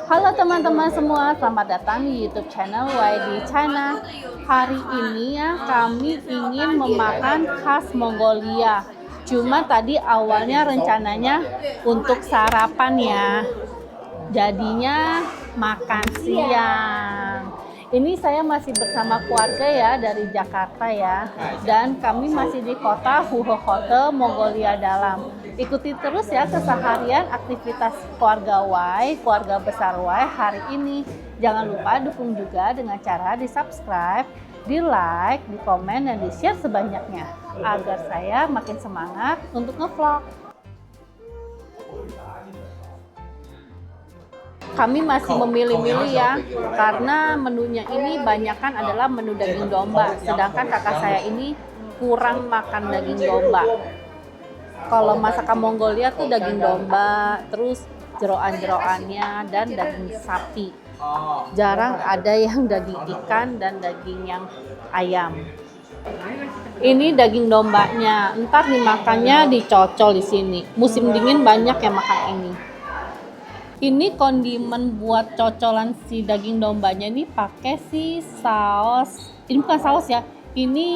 Halo teman-teman semua, selamat datang di YouTube channel YD China. Hari ini ya kami ingin memakan khas Mongolia. Cuma tadi awalnya rencananya untuk sarapan ya. Jadinya makan siang. Ini saya masih bersama keluarga ya dari Jakarta ya. Dan kami masih di kota Huhohhote, Mongolia Dalam. Ikuti terus ya keseharian aktivitas keluarga Y, keluarga besar Y hari ini. Jangan lupa dukung juga dengan cara di subscribe, di like, di komen, dan di share sebanyaknya. Agar saya makin semangat untuk ngevlog. Kami masih memilih-milih ya, karena menunya ini banyakan adalah menu daging domba. Sedangkan kakak saya ini kurang makan daging domba. Kalau masakan Mongolia tuh daging domba, terus jeroan-jeroannya dan daging sapi. Jarang ada yang daging ikan dan daging yang ayam. Ini daging dombanya, ntar dimakannya dicocol di sini. Musim dingin banyak yang makan ini. Ini kondimen buat cocolan si daging dombanya ini pakai si saus. Ini bukan saus ya. Ini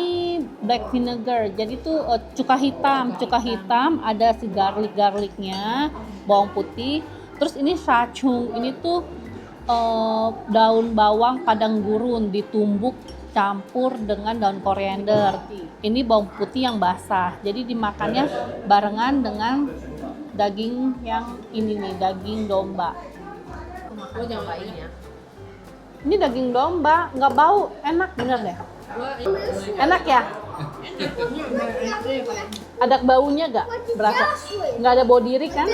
black vinegar. Jadi tuh cuka hitam, ada si garlic-garlicnya, bawang putih. Terus ini sachung. Ini tuh daun bawang padang gurun ditumbuk campur dengan daun koriander. Ini bawang putih yang basah. Jadi dimakannya barengan dengan daging yang ini nih, daging domba. Lu nyobain ya. Ini daging domba, nggak bau, enak bener deh. Enak ya? Ada baunya nggak? Berasa? Nggak ada bau diri kan?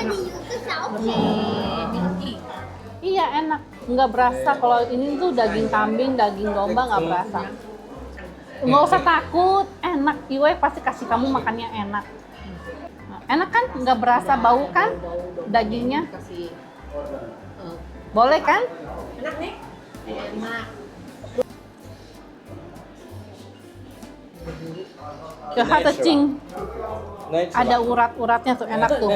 Iya enak, nggak berasa. Kalau ini tuh daging kambing, daging domba nggak berasa. Nggak usah takut, enak. Iwe pasti kasih kamu makannya enak. Enak kan? Nggak berasa bau kan? Dagingnya? Boleh kan? Enak nih? Enak. Kecing. Ada urat-uratnya tuh, enak tuh.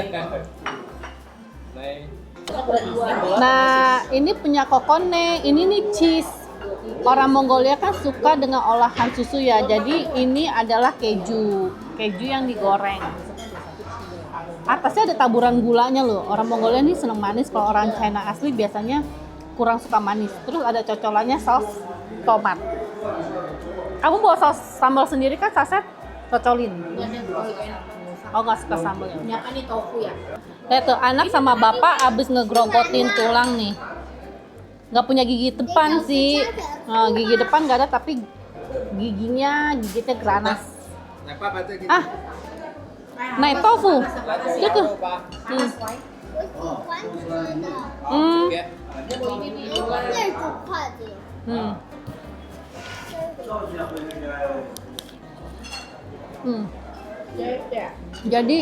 Nah, ini punya kokone. Ini nih cheese. Orang Mongolia kan suka dengan olahan susu ya. Jadi ini adalah keju. Keju yang digoreng. Atasnya ada taburan gulanya loh. Orang Mongolia ini seneng manis. Kalau orang China asli biasanya kurang suka manis. Terus ada cocolannya saus tomat. Kamu bawa saus sambal sendiri kan, saset? Cocolin. Oh, nggak suka sambal. Ya kan ini tofu ya. Lihat tuh, anak sama bapak abis ngegrogotin tulang nih. Nggak punya gigi depan sih. Nah, gigi depan nggak ada, tapi gigitnya granas. Ah, naik tofu. Gitu. Jadi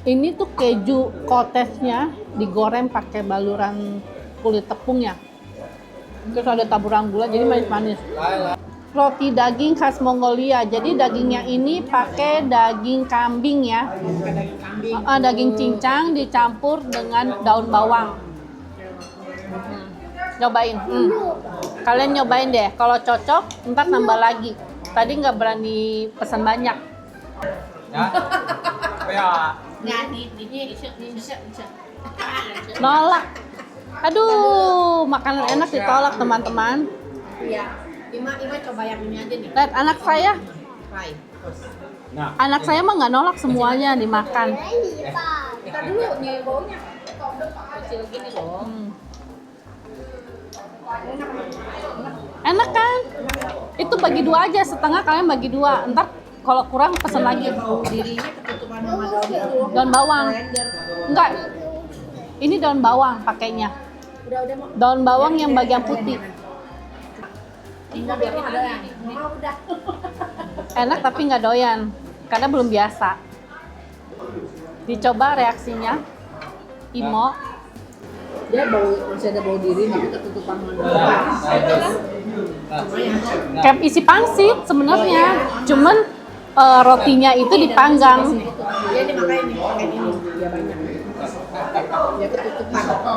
ini tuh keju kotesnya digoreng pakai baluran kulit tepung ya. Terus ada taburan gula, jadi manis-manis. Roti daging khas Mongolia. Jadi dagingnya ini pakai daging kambing ya. Daging cincang dicampur dengan daun bawang. Nyobain. Kalian nyobain deh. Kalau cocok, ntar nambah lagi. Tadi nggak berani pesan banyak. Nolak. Aduh, makanan enak ditolak teman-teman. Iya. Ima coba yang ini aja nih. Lihat anak saya. Fry. Anak saya mah nggak nolak, semuanya dimakan. Kita dulu nih baunya. Kecil gini loh. Enak kan? Itu bagi dua aja, setengah kalian bagi dua. Ntar kalau kurang pesen lagi. Dirinya ketutupan sama Daun bawang. Enggak. Ini daun bawang pakainya. Udah Daun bawang yang bagian putih. Tinggal biar ada yang udah. Enak tapi nggak doyan karena belum biasa. Dicoba reaksinya. Imo. Dia masih ada bau diri tapi ketutupan sama Kayak isi pangsit sebenarnya. Cuman rotinya itu dipanggang. Dia dimakai ini, dia banyak. Ya ketutupan.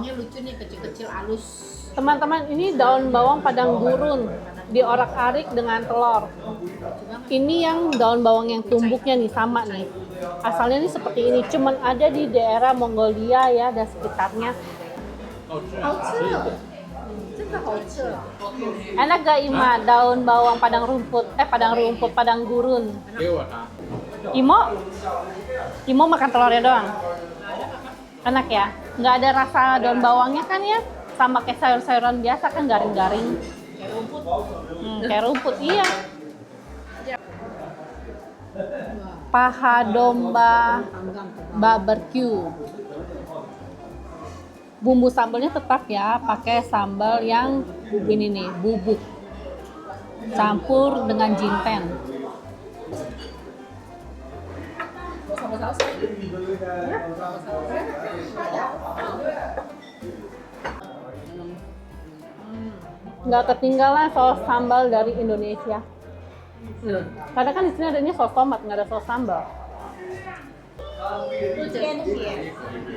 bawangnya lucu nih, kecil-kecil halus. Teman-teman, ini daun bawang padang gurun diorak-arik dengan telur. Ini yang daun bawang yang tumbuknya nih sama nih. Asalnya nih seperti ini, cuman ada di daerah Mongolia ya dan sekitarnya. Enak gak Ima daun bawang padang rumput? Padang gurun. Imo makan telurnya doang. Enak ya? Nggak ada rasa daun bawangnya kan ya? Sama kayak sayur-sayuran biasa kan garing-garing. Kayak rumput, iya. Paha domba barbecue. Bumbu sambalnya tetap ya, pakai sambal yang ini nih, bubuk. Campur dengan jinten. Nggak ketinggalan saus sambal dari Indonesia. Karena kan di sini adanya saus tomat, nggak ada saus sambal.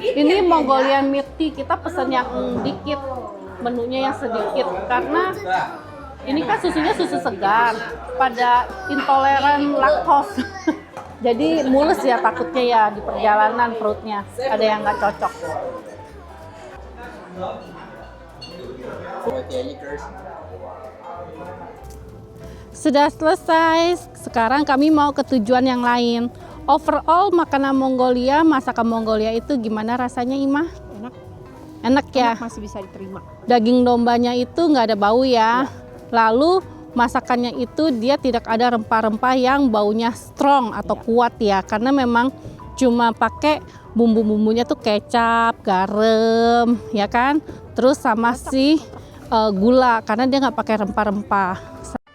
Ini Mongolian milk tea, kita pesen yang dikit, menunya yang sedikit karena ini kan susunya susu segar, pada intoleran laktos. Jadi mulus ya takutnya ya di perjalanan perutnya, ada yang nggak cocok. Sudah selesai, sekarang kami mau ke tujuan yang lain. Overall makanan Mongolia, masakan Mongolia itu gimana rasanya Ima? Enak. Enak ya? Enak, masih bisa diterima. Daging dombanya itu nggak ada bau ya. Lalu masakannya itu dia tidak ada rempah-rempah yang baunya strong atau kuat ya. Karena memang cuma pakai bumbu-bumbunya tuh kecap, garam, ya kan? Terus sama gula karena dia nggak pakai rempah-rempah.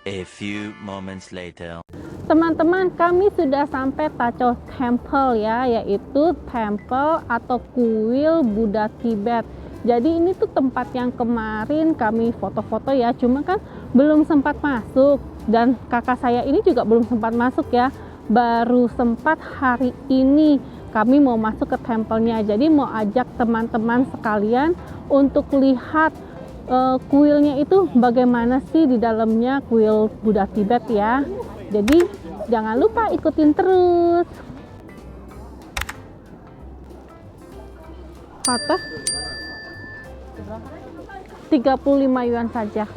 A few moments later. Teman-teman, kami sudah sampai Tachou Temple ya, yaitu temple atau kuil Buddha Tibet. Jadi ini tuh tempat yang kemarin kami foto-foto ya, cuma kan belum sempat masuk dan kakak saya ini juga belum sempat masuk ya. Baru sempat hari ini kami mau masuk ke tempelnya. Jadi mau ajak teman-teman sekalian untuk lihat kuilnya itu bagaimana sih di dalamnya kuil Buddha Tibet ya. Jadi jangan lupa ikutin terus. Kata 35 yuan saja.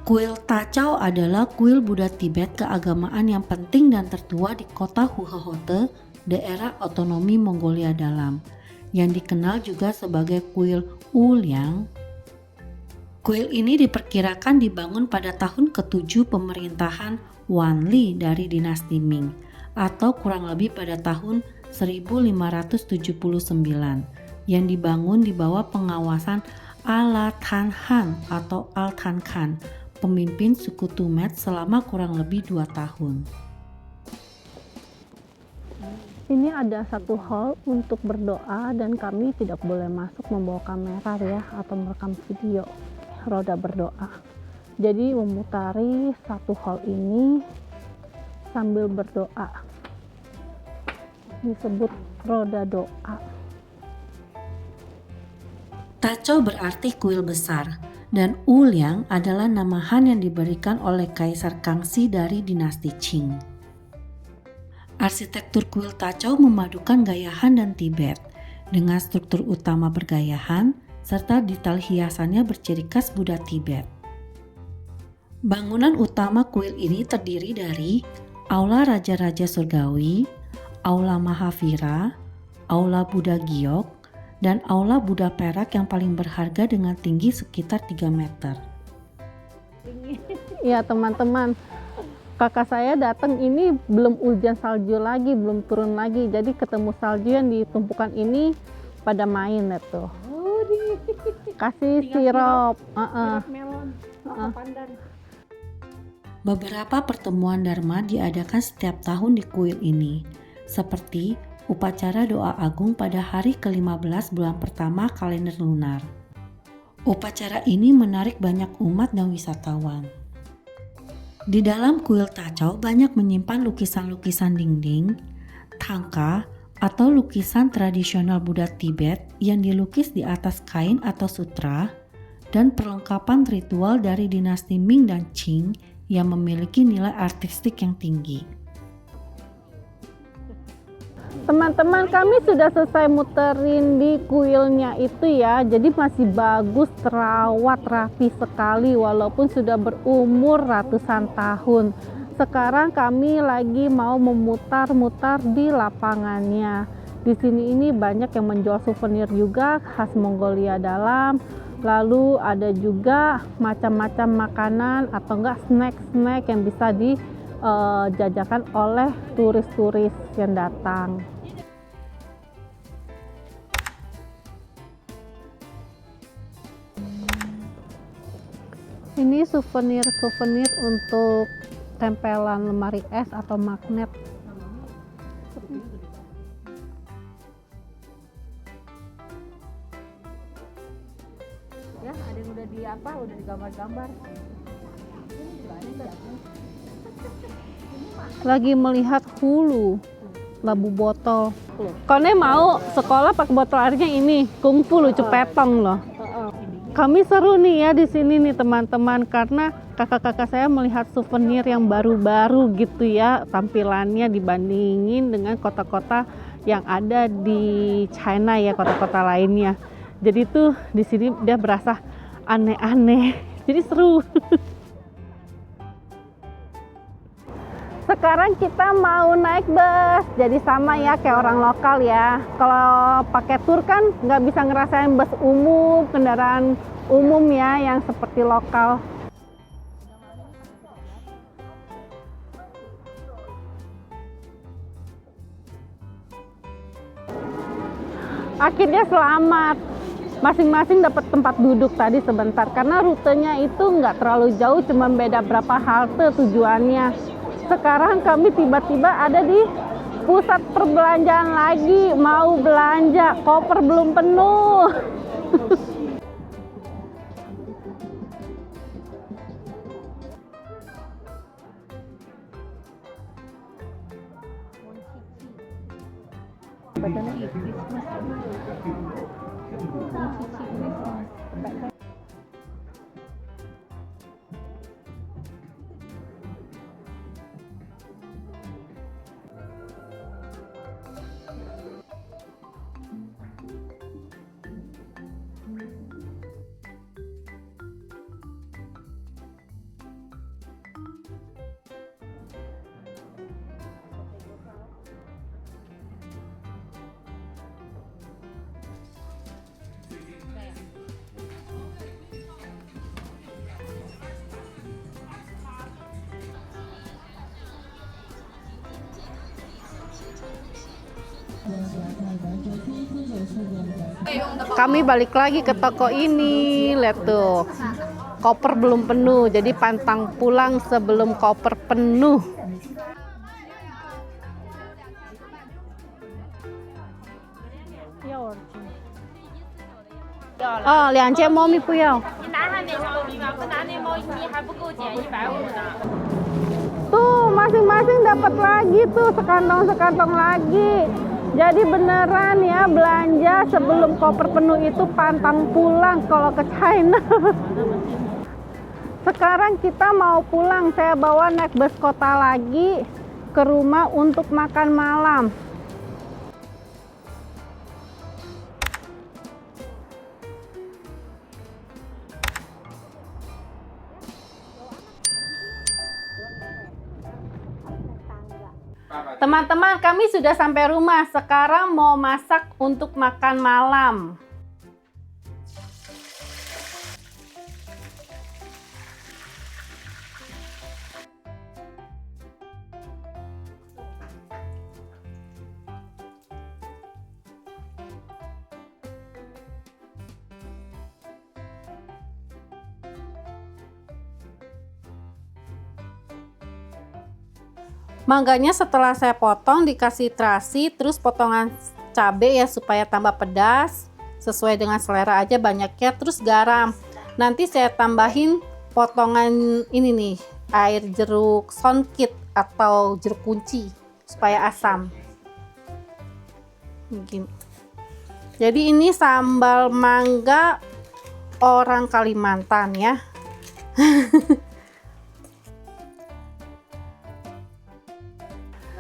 Kuil Tachou adalah kuil Buddha Tibet keagamaan yang penting dan tertua di kota Huhehote, daerah otonomi Mongolia Dalam, yang dikenal juga sebagai kuil Uliang. Kuil ini diperkirakan dibangun pada tahun ke-7 pemerintahan Wanli dari dinasti Ming, atau kurang lebih pada tahun 1579, yang dibangun di bawah pengawasan Alatan Han atau Altan Khan, pemimpin suku Tumet selama kurang lebih 2 tahun. Ini ada satu hall untuk berdoa dan kami tidak boleh masuk membawa kamera ya atau merekam video roda berdoa. Jadi memutari satu hall ini sambil berdoa. Disebut roda doa. Tachou berarti kuil besar, dan Uliang adalah nama Han yang diberikan oleh Kaisar Kangxi dari dinasti Qing. Arsitektur kuil Tachou memadukan gaya Han dan Tibet, dengan struktur utama bergaya Han, serta detail hiasannya berciri khas Buddha Tibet. Bangunan utama kuil ini terdiri dari Aula Raja-Raja Surgawi, Aula Mahavira, Aula Buddha Giok, dan Aula Buddha Perak yang paling berharga dengan tinggi sekitar 3 meter. Ya teman-teman, kakak saya datang ini belum hujan salju lagi, belum turun lagi. Jadi ketemu salju yang ditumpukan ini pada main itu. Kasih sirup. Melon, pandan. Beberapa pertemuan Dharma diadakan setiap tahun di kuil ini, seperti upacara doa agung pada hari ke-15 bulan pertama kalender lunar. Upacara ini menarik banyak umat dan wisatawan. Di dalam kuil Tachou banyak menyimpan lukisan-lukisan dinding, tangka, atau lukisan tradisional Buddha Tibet yang dilukis di atas kain atau sutra, dan perlengkapan ritual dari dinasti Ming dan Qing yang memiliki nilai artistik yang tinggi. Teman-teman, kami sudah selesai muterin di kuilnya itu ya, jadi masih bagus, terawat, rapi sekali walaupun sudah berumur ratusan tahun. Sekarang kami lagi mau memutar-mutar di lapangannya. Di sini ini banyak yang menjual souvenir juga khas Mongolia Dalam. Lalu ada juga macam-macam makanan atau enggak snack-snack yang bisa dijajakan oleh turis-turis yang datang. Ini souvenir-souvenir untuk tempelan lemari es atau magnet. Ya, ada yang udah digambar-gambar. Lagi melihat hulu labu botol. Kone mau sekolah pakai botol airnya ini, kungfu lucu petong loh. Kami seru nih ya di sini nih teman-teman, karena kakak-kakak saya melihat souvenir yang baru-baru gitu ya tampilannya dibandingin dengan kota-kota yang ada di China ya, kota-kota lainnya. Jadi tuh di sini dia berasa aneh-aneh. Jadi seru. Sekarang kita mau naik bus, jadi sama ya kayak orang lokal ya. Kalau pakai tur kan nggak bisa ngerasain bus umum, kendaraan umum ya yang seperti lokal. Akhirnya selamat, masing-masing dapat tempat duduk tadi sebentar, karena rutenya itu nggak terlalu jauh, cuma beda berapa halte tujuannya. Sekarang kami tiba-tiba ada di pusat perbelanjaan lagi, mau belanja, koper belum penuh. Kami balik lagi ke toko ini, lihat tuh, koper belum penuh, jadi pantang pulang sebelum koper penuh. Oh, 2000猫咪不要。Tuh, masing-masing dapat lagi tuh, sekantong-sekantong lagi. Jadi beneran ya, belanja sebelum koper penuh itu pantang pulang kalau ke China. Sekarang kita mau pulang, saya bawa naik bus kota lagi ke rumah untuk makan malam. Teman-teman, kami sudah sampai rumah. Sekarang mau masak untuk makan malam. Mangganya setelah saya potong dikasih terasi, terus potongan cabai ya supaya tambah pedas, sesuai dengan selera aja banyaknya, terus garam. Nanti saya tambahin potongan ini nih, air jeruk sonkit atau jeruk kunci supaya asam. Begini. Jadi ini sambal mangga orang Kalimantan ya.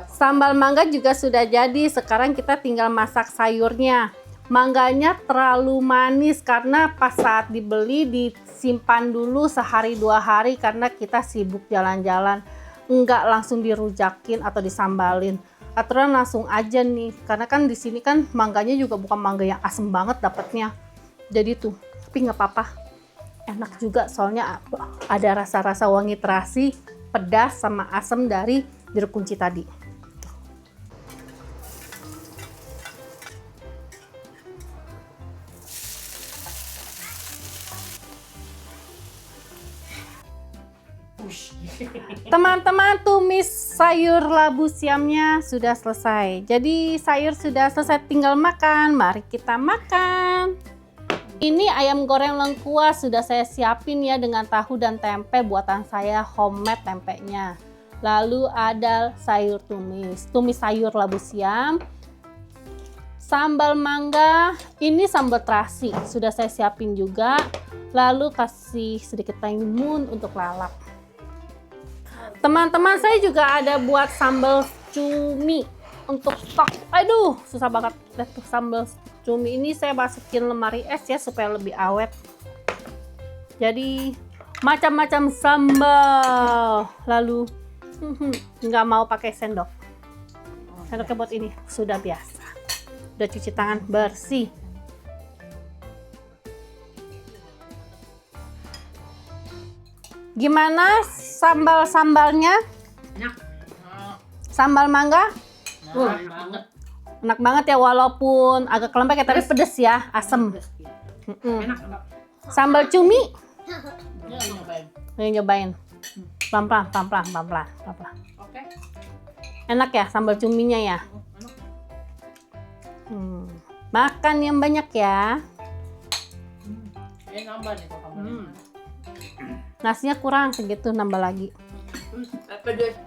Sambal mangga juga sudah jadi. Sekarang kita tinggal masak sayurnya. Mangganya terlalu manis karena pas saat dibeli disimpan dulu sehari 2 hari karena kita sibuk jalan-jalan. Enggak langsung dirujakin atau disambalin. Aturan langsung aja nih, karena kan di sini kan mangganya juga bukan mangga yang asem banget dapatnya. Jadi tuh, tapi nggak apa-apa, enak juga soalnya ada rasa-rasa wangi terasi, pedas sama asam dari jeruk kunci tadi. Teman-teman, tumis sayur labu siamnya sudah selesai. Jadi sayur sudah selesai, tinggal makan. Mari kita makan. Ini ayam goreng lengkuas sudah saya siapin ya dengan tahu dan tempe buatan saya, homemade tempenya. Lalu ada sayur tumis sayur labu siam. Sambal mangga, ini sambal terasi sudah saya siapin juga. Lalu kasih sedikit timun untuk lalap. Teman-teman, saya juga ada buat sambal cumi untuk stok. Aduh, susah banget. Tuh sambal cumi ini saya masukin lemari es ya supaya lebih awet. Jadi macam-macam sambal. Lalu nggak mau pakai sendok. Sendoknya buat ini sudah biasa. Udah cuci tangan bersih. Gimana sambal-sambalnya? Enak. Sambal mangga? Banget. Enak banget ya, walaupun agak kelembek ya, tapi pedes ya, asem. Enak. Sambal cumi? Ya, nyobain. Nyobain. Pelan-pelan. Oke. Enak ya sambal cuminya ya? Makan yang banyak ya. Nambah nih kok kamu. Nasinya kurang segitu, nambah lagi. Pedes.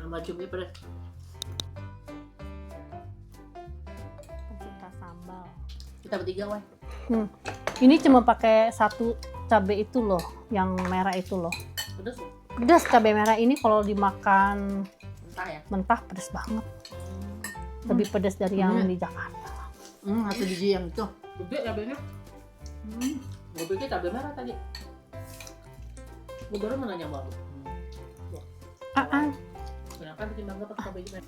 Nambah cumi pedes. Kita sambal. Kita bertiga, Wan. Ini cuma pakai 1 cabai itu loh, yang merah itu loh. Pedes. Pedas cabai merah ini kalau dimakan Mentah ya. mentah pedas banget. Lebih pedas dari yang di Jakarta. Satu biji yang itu. Gede cabenya. Gue pikir cabai merah tadi. Gue baru mau nanya baru. Kenapa bikin bangga pakai cabai merah?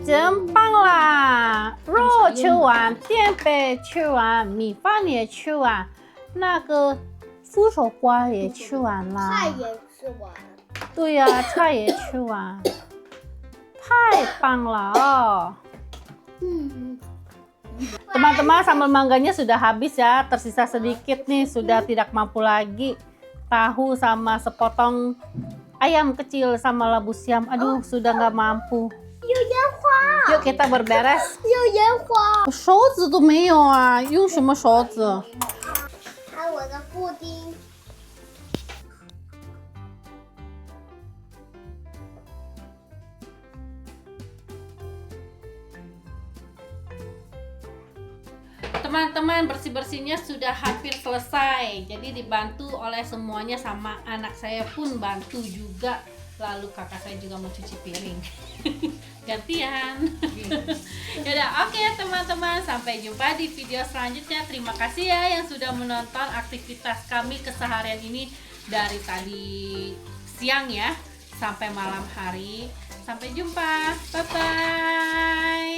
真棒啦！肉吃完，淀粉吃完，米饭也吃完，那个扶手瓜也吃完啦。菜也吃完。对呀、菜也吃完，太棒了哦！ Teman-teman, sambal mangganya sudah habis ya, tersisa sedikit nih, sudah tidak mampu lagi. Tahu sama sepotong ayam kecil sama labu siam, aduh sudah nggak mampu. 有烟花， Yuk kita berberes. 有烟花，勺子都没有啊，用什么勺子？还有我的布丁。 Teman-teman, bersih-bersihnya sudah hampir selesai. Jadi dibantu oleh semuanya, sama anak saya pun bantu juga. Lalu kakak saya juga mencuci piring. Gantian. Yaudah, oke teman-teman, sampai jumpa di video selanjutnya. Terima kasih ya yang sudah menonton aktivitas kami keseharian ini dari tadi siang ya sampai malam hari. Sampai jumpa. Bye bye.